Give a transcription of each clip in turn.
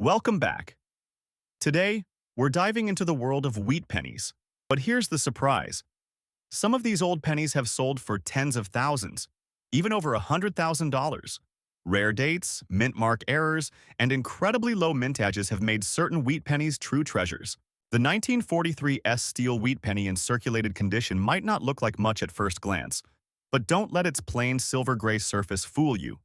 Welcome back. Today, we're diving into the world of wheat pennies. But here's the surprise. Some of these old pennies have sold for tens of thousands, even over $100,000. Rare dates, mint mark errors, and incredibly low mintages have made certain wheat pennies true treasures. The 1943 steel wheat penny in circulated condition might not look like much at first glance, but don't let its plain silver-gray surface fool you.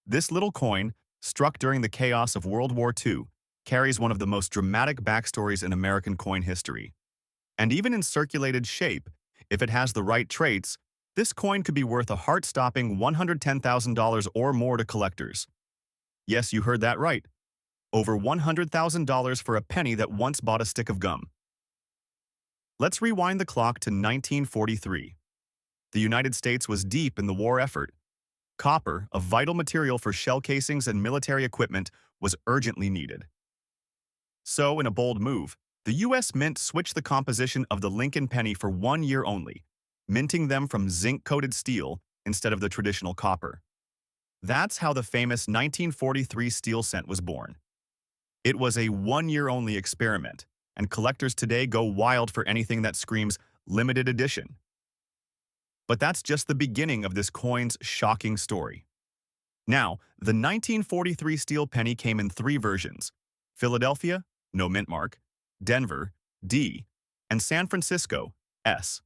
This little coin, struck during the chaos of World War II, carries one of the most dramatic backstories in American coin history. And even in circulated shape, if it has the right traits, this coin could be worth a heart-stopping $110,000 or more to collectors. Yes, you heard that right. Over $100,000 for a penny that once bought a stick of gum. Let's rewind the clock to 1943. The United States was deep in the war effort. Copper, a vital material for shell casings and military equipment, was urgently needed. So, in a bold move, the U.S. Mint switched the composition of the Lincoln penny for 1 year only, minting them from zinc-coated steel instead of the traditional copper. That's how the famous 1943 steel cent was born. It was a 1 year only experiment, and collectors today go wild for anything that screams limited edition. But that's just the beginning of this coin's shocking story. Now, the 1943 steel penny came in 3 versions: Philadelphia, no mint mark; Denver, D; and San Francisco, S.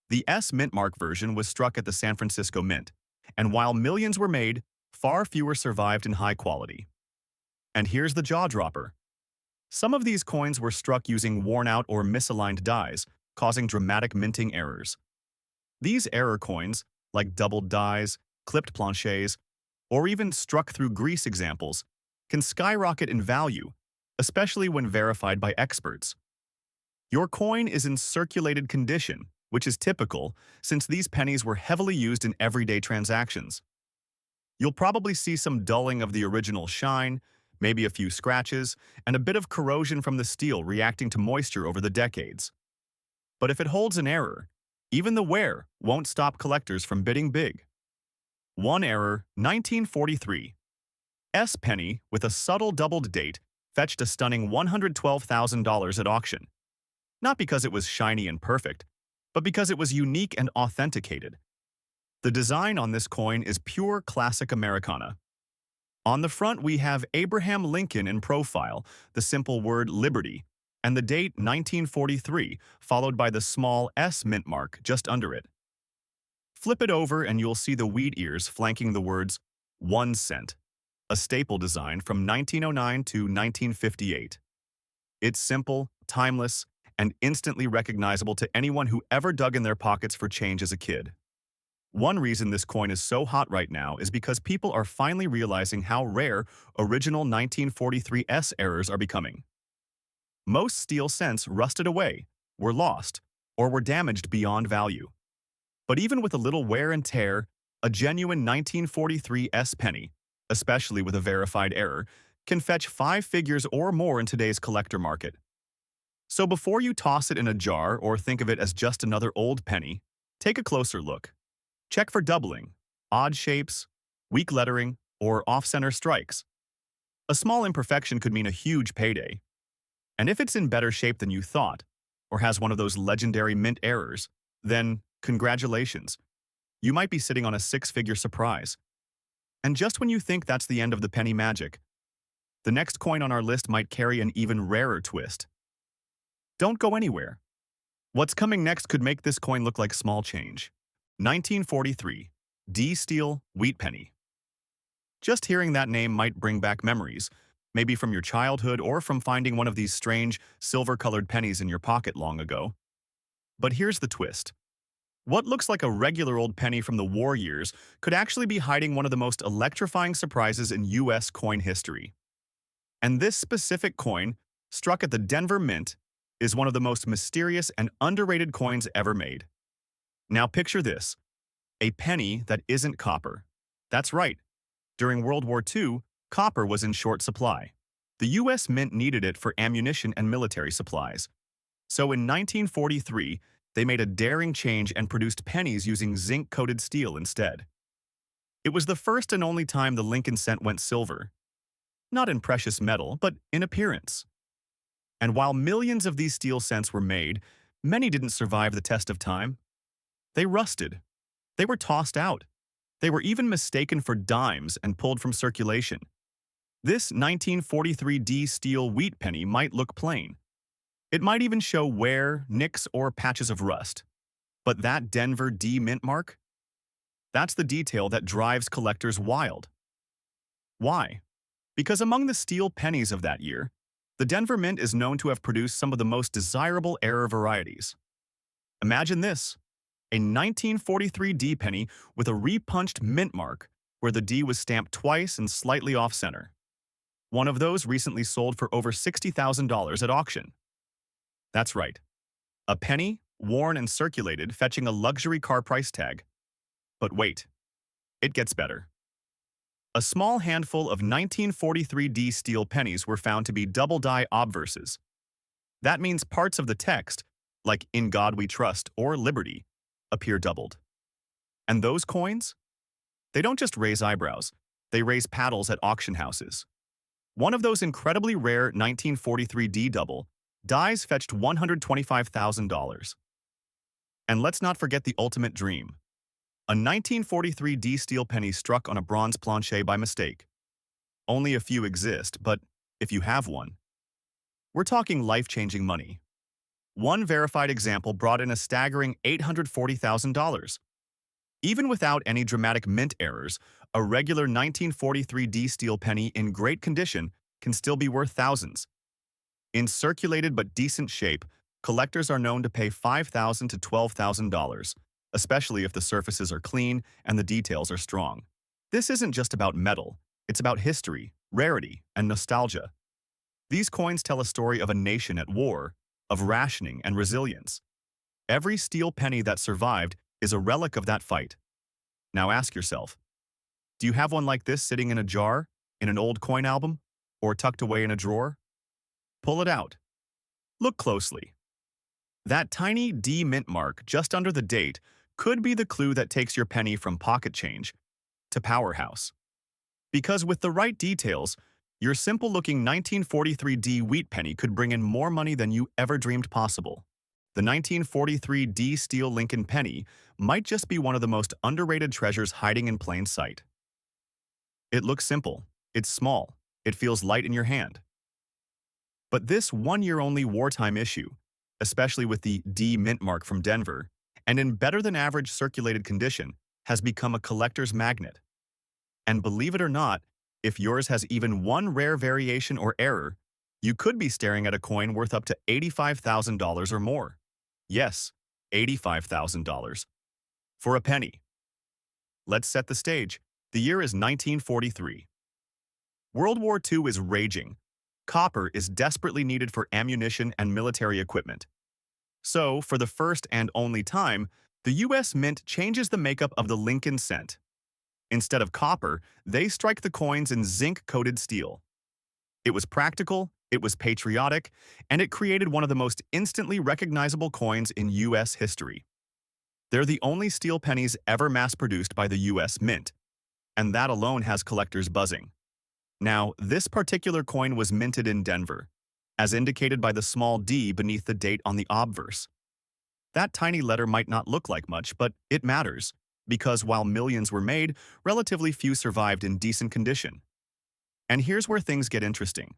The S mint mark version was struck at the San Francisco Mint, and while millions were made, far fewer survived in high quality. And here's the jaw-dropper. Some of these coins were struck using worn-out or misaligned dies, causing dramatic minting errors. These error coins, like doubled dies, clipped planchets, or even struck through grease examples, can skyrocket in value, especially when verified by experts. Your coin is in circulated condition, which is typical since these pennies were heavily used in everyday transactions. You'll probably see some dulling of the original shine, maybe a few scratches, and a bit of corrosion from the steel reacting to moisture over the decades. But if it holds an error, even the wear won't stop collectors from bidding big. One error, 1943. S penny with a subtle doubled date fetched a stunning $112,000 at auction. Not because it was shiny and perfect, but because it was unique and authenticated. The design on this coin is pure classic Americana. On the front we have Abraham Lincoln in profile, the simple word Liberty, and the date 1943, followed by the small S mint mark just under it. Flip it over and you'll see the wheat ears flanking the words 1 cent, a staple design from 1909 to 1958. It's simple, timeless, and instantly recognizable to anyone who ever dug in their pockets for change as a kid. One reason this coin is so hot right now is because people are finally realizing how rare original 1943 S errors are becoming. Most steel cents rusted away, were lost, or were damaged beyond value. But even with a little wear and tear, a genuine 1943 S penny, especially with a verified error, can fetch 5 figures or more in today's collector market. So before you toss it in a jar or think of it as just another old penny, take a closer look. Check for doubling, odd shapes, weak lettering, or off-center strikes. A small imperfection could mean a huge payday. And if it's in better shape than you thought, or has one of those legendary mint errors, then congratulations. You might be sitting on a 6-figure surprise. And just when you think that's the end of the penny magic, the next coin on our list might carry an even rarer twist. Don't go anywhere. What's coming next could make this coin look like small change. 1943, D Steel Wheat Penny. Just hearing that name might bring back memories, maybe from your childhood or from finding one of these strange, silver-colored pennies in your pocket long ago. But here's the twist. What looks like a regular old penny from the war years could actually be hiding one of the most electrifying surprises in U.S. coin history. And this specific coin, struck at the Denver Mint, is one of the most mysterious and underrated coins ever made. Now picture this, a penny that isn't copper. That's right. During World War II, copper was in short supply. The U.S. Mint needed it for ammunition and military supplies. So in 1943, they made a daring change and produced pennies using zinc-coated steel instead. It was the first and only time the Lincoln cent went silver. not in precious metal, but in appearance. And while millions of these steel cents were made, many didn't survive the test of time. They rusted. They were tossed out. They were even mistaken for dimes and pulled from circulation. This 1943 D steel wheat penny might look plain. It might even show wear, nicks, or patches of rust. But that Denver D mint mark? That's the detail that drives collectors wild. Why? Because among the steel pennies of that year, the Denver Mint is known to have produced some of the most desirable error varieties. Imagine this, a 1943 D penny with a repunched mint mark where the D was stamped twice and slightly off-center. One of those recently sold for over $60,000 at auction. That's right, a penny, worn and circulated, fetching a luxury car price tag. But wait, it gets better. A small handful of 1943 D steel pennies were found to be double-die obverses. That means parts of the text, like "In God We Trust" or "Liberty," appear doubled. And those coins? They don't just raise eyebrows, they raise paddles at auction houses. One of those incredibly rare 1943 D double dies fetched $125,000. And let's not forget the ultimate dream. A 1943 D steel penny struck on a bronze plancher by mistake. Only a few exist, but if you have one, we're talking life-changing money. One verified example brought in a staggering $840,000. Even without any dramatic mint errors, a regular 1943 D steel penny in great condition can still be worth thousands. In circulated but decent shape, collectors are known to pay $5,000 to $12,000, especially if the surfaces are clean and the details are strong. This isn't just about metal, it's about history, rarity, and nostalgia. These coins tell a story of a nation at war, of rationing and resilience. Every steel penny that survived is a relic of that fight. Now ask yourself, do you have one like this sitting in a jar, in an old coin album, or tucked away in a drawer? Pull it out. Look closely. That tiny D mint mark just under the date could be the clue that takes your penny from pocket change to powerhouse. Because with the right details, your simple-looking 1943 D wheat penny could bring in more money than you ever dreamed possible. The 1943 D steel Lincoln penny might just be one of the most underrated treasures hiding in plain sight. It looks simple, it's small, it feels light in your hand. But this one-year-only wartime issue, especially with the D mint mark from Denver, and in better-than-average circulated condition, has become a collector's magnet. And believe it or not, if yours has even one rare variation or error, you could be staring at a coin worth up to $85,000 or more. Yes, $85,000. For a penny. Let's set the stage. The year is 1943. World War II is raging. Copper is desperately needed for ammunition and military equipment. So, for the first and only time, the U.S. Mint changes the makeup of the Lincoln cent. Instead of copper, they strike the coins in zinc-coated steel. It was practical, it was patriotic, and it created one of the most instantly recognizable coins in U.S. history. They're the only steel pennies ever mass-produced by the U.S. Mint, and that alone has collectors buzzing. Now, this particular coin was minted in Denver, as indicated by the small d beneath the date on the obverse. That tiny letter might not look like much, but it matters, because while millions were made, relatively few survived in decent condition. And here's where things get interesting.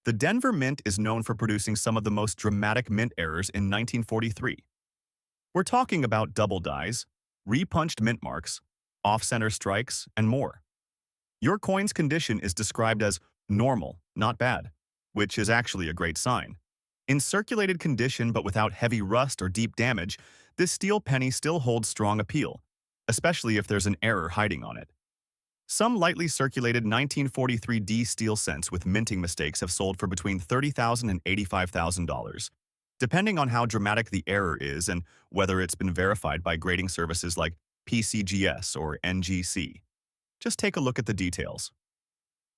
The Denver Mint is known for producing some of the most dramatic mint errors in 1943. We're talking about double dies, repunched mint marks, off-center strikes, and more. Your coin's condition is described as normal, not bad, which is actually a great sign. In circulated condition but without heavy rust or deep damage, this steel penny still holds strong appeal, especially if there's an error hiding on it. Some lightly circulated 1943 D steel cents with minting mistakes have sold for between $30,000 and $85,000, depending on how dramatic the error is and whether it's been verified by grading services like PCGS or NGC. Just take a look at the details.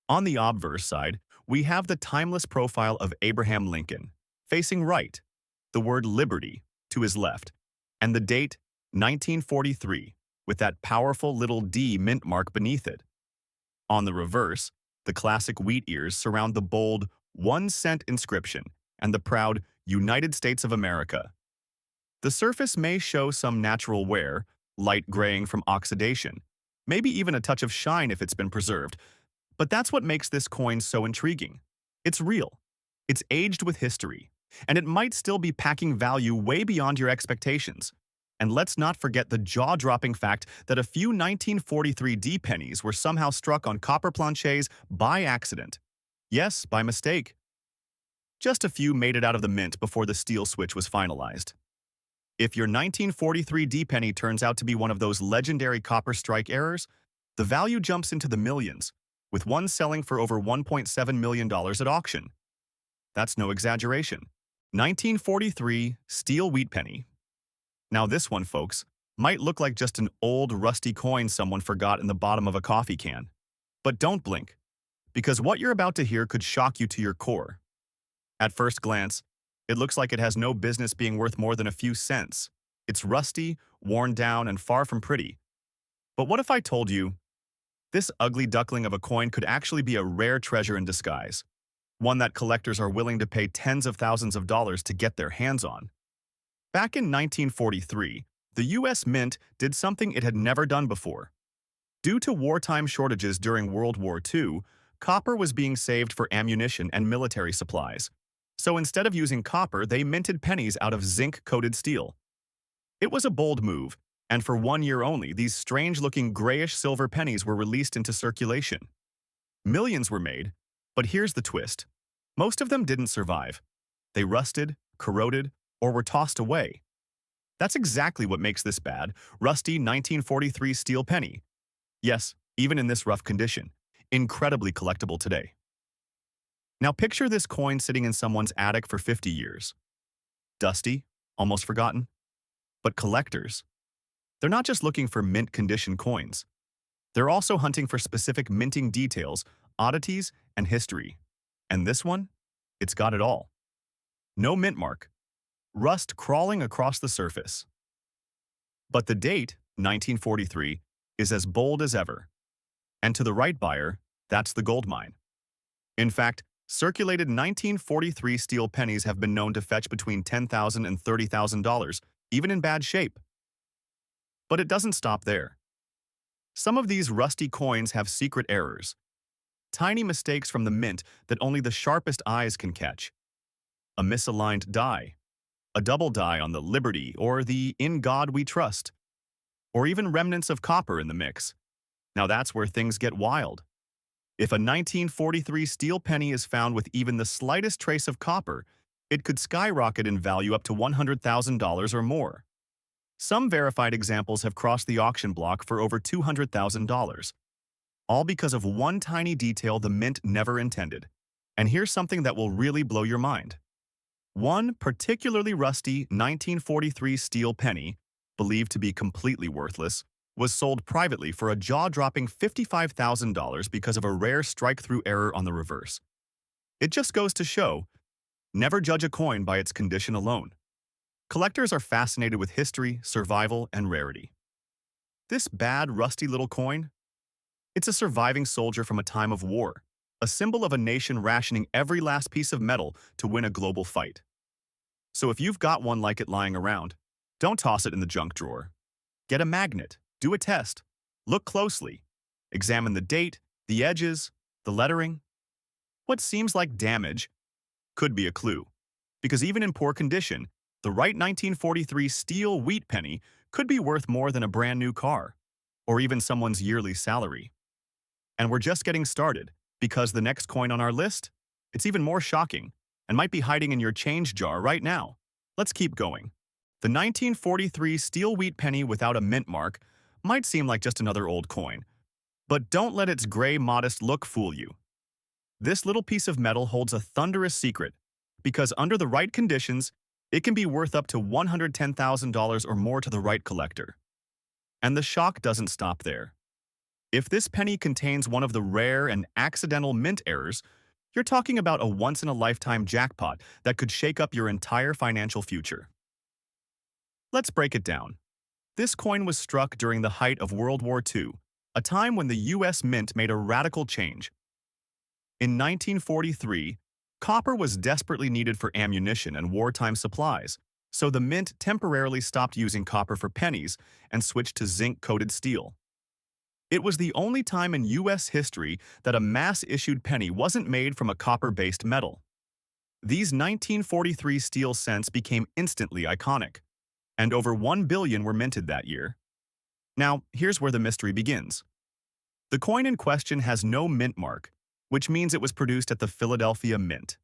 On the obverse side, we have the timeless profile of Abraham Lincoln, facing right, the word liberty to his left, and the date 1943, with that powerful little D mint mark beneath it. On the reverse, The classic wheat ears surround the bold 1 cent inscription and the proud United States of America. The surface may show some natural wear, light graying from oxidation, maybe even a touch of shine if it's been preserved, but that's what makes this coin so intriguing. It's real, it's aged with history, and it might still be packing value way beyond your expectations. And let's not forget the jaw-dropping fact that a few 1943 D pennies were somehow struck on copper planchets by accident. Yes, by mistake. Just a few made it out of the mint before the steel switch was finalized. If your 1943 D penny turns out to be one of those legendary copper strike errors, the value jumps into the millions, with one selling for over $1.7 million at auction. That's no exaggeration. 1943 steel wheat penny. Now this one, folks, might look like just an old rusty coin someone forgot in the bottom of a coffee can. But don't blink, because what you're about to hear could shock you to your core. At first glance, it looks like it has no business being worth more than a few cents. It's rusty, worn down, and far from pretty. But what if I told you this ugly duckling of a coin could actually be a rare treasure in disguise, one that collectors are willing to pay tens of thousands of dollars to get their hands on? Back in 1943, the U.S. Mint did something it had never done before. Due to wartime shortages during World War II, copper was being saved for ammunition and military supplies. So instead of using copper, they minted pennies out of zinc-coated steel. It was a bold move, and for 1 year only, these strange-looking grayish-silver pennies were released into circulation. Millions were made, but here's the twist. Most of them didn't survive. They rusted, corroded, or were tossed away. That's exactly what makes this bad, rusty 1943 steel penny. Yes, even in this rough condition, incredibly collectible today. Now picture this coin sitting in someone's attic for 50 years. Dusty, almost forgotten. But collectors, they're not just looking for mint condition coins. They're also hunting for specific minting details, oddities, and history. And this one? It's got it all. No mint mark. Rust crawling across the surface. But the date, 1943, is as bold as ever. And to the right buyer, that's the gold mine. In fact, circulated 1943 steel pennies have been known to fetch between $10,000 and $30,000, even in bad shape. But it doesn't stop there. Some of these rusty coins have secret errors. Tiny mistakes from the mint that only the sharpest eyes can catch. A misaligned die. A double die on the Liberty or the In God We Trust, or even remnants of copper in the mix. Now that's where things get wild. If a 1943 steel penny is found with even the slightest trace of copper, it could skyrocket in value up to $100,000 or more. Some verified examples have crossed the auction block for over $200,000, all because of one tiny detail the mint never intended. And here's something that will really blow your mind. One particularly rusty 1943 steel penny, believed to be completely worthless, was sold privately for a jaw-dropping $55,000 because of a rare strike-through error on the reverse. It just goes to show, never judge a coin by its condition alone. Collectors are fascinated with history, survival, and rarity. This bad, rusty little coin? It's a surviving soldier from a time of war, a symbol of a nation rationing every last piece of metal to win a global fight. So if you've got one like it lying around, don't toss it in the junk drawer. Get a magnet, do a test, look closely, examine the date, the edges, the lettering. What seems like damage could be a clue, because even in poor condition, the right 1943 steel wheat penny could be worth more than a brand new car, or even someone's yearly salary. And we're just getting started, because the next coin on our list, it's even more shocking and might be hiding in your change jar right now. Let's keep going. The 1943 steel wheat penny without a mint mark might seem like just another old coin, but don't let its gray, modest look fool you. This little piece of metal holds a thunderous secret, because under the right conditions, it can be worth up to $110,000 or more to the right collector. And the shock doesn't stop there. If this penny contains one of the rare and accidental mint errors, you're talking about a once-in-a-lifetime jackpot that could shake up your entire financial future. Let's break it down. This coin was struck during the height of World War II, a time when the U.S. Mint made a radical change. In 1943, copper was desperately needed for ammunition and wartime supplies, so the mint temporarily stopped using copper for pennies and switched to zinc-coated steel. It was the only time in U.S. history that a mass-issued penny wasn't made from a copper-based metal. These 1943 steel cents became instantly iconic, and over 1 billion were minted that year. Now, here's where the mystery begins. The coin in question has no mint mark, which means it was produced at the Philadelphia Mint.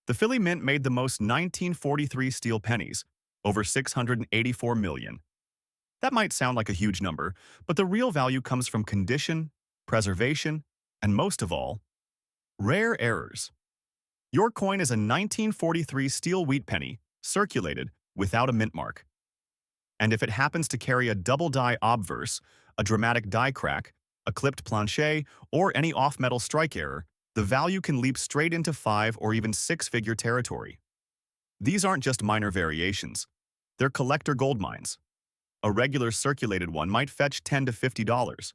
The Philly Mint made the most 1943 steel pennies, over 684 million. That might sound like a huge number, but the real value comes from condition, preservation, and most of all, rare errors. Your coin is a 1943 steel wheat penny, circulated without a mint mark. And if it happens to carry a double die obverse, a dramatic die crack, a clipped planchet, or any off-metal strike error, the value can leap straight into 5 or even 6-figure territory. These aren't just minor variations. They're collector gold mines. A regular circulated one might fetch $10 to $50.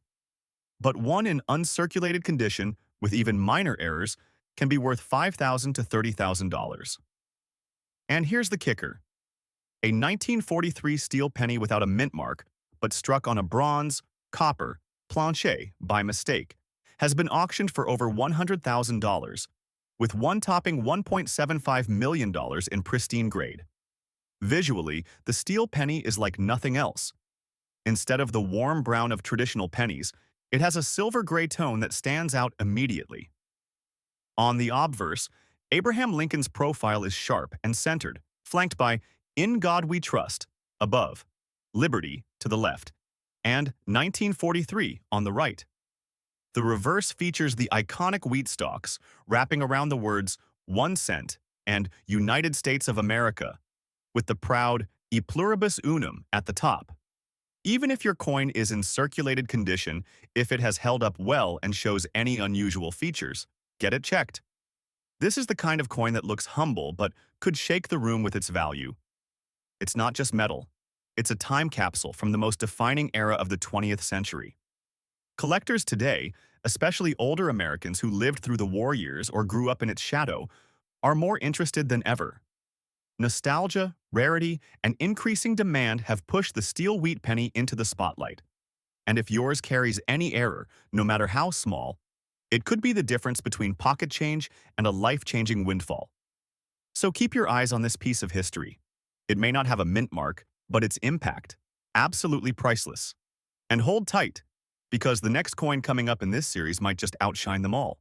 But one in uncirculated condition, with even minor errors, can be worth $5,000 to $30,000. And here's the kicker. A 1943 steel penny without a mint mark, but struck on a bronze, copper, planchet by mistake, has been auctioned for over $100,000, with one topping $1.75 million in pristine grade. Visually, the steel penny is like nothing else. Instead of the warm brown of traditional pennies, it has a silver-gray tone that stands out immediately. On the obverse, Abraham Lincoln's profile is sharp and centered, flanked by "In God We Trust" above, "Liberty" to the left, and 1943 on the right. The reverse features the iconic wheat stalks, wrapping around the words 1 cent and United States of America, with the proud "E pluribus unum" at the top. Even if your coin is in circulated condition, if it has held up well and shows any unusual features, get it checked. This is the kind of coin that looks humble but could shake the room with its value. It's not just metal. It's a time capsule from the most defining era of the 20th century. Collectors today, especially older Americans who lived through the war years or grew up in its shadow, are more interested than ever. Nostalgia, rarity, and increasing demand have pushed the steel wheat penny into the spotlight. And if yours carries any error, no matter how small, it could be the difference between pocket change and a life-changing windfall. So keep your eyes on this piece of history. It may not have a mint mark, but its impact, absolutely priceless. And hold tight, because the next coin coming up in this series might just outshine them all.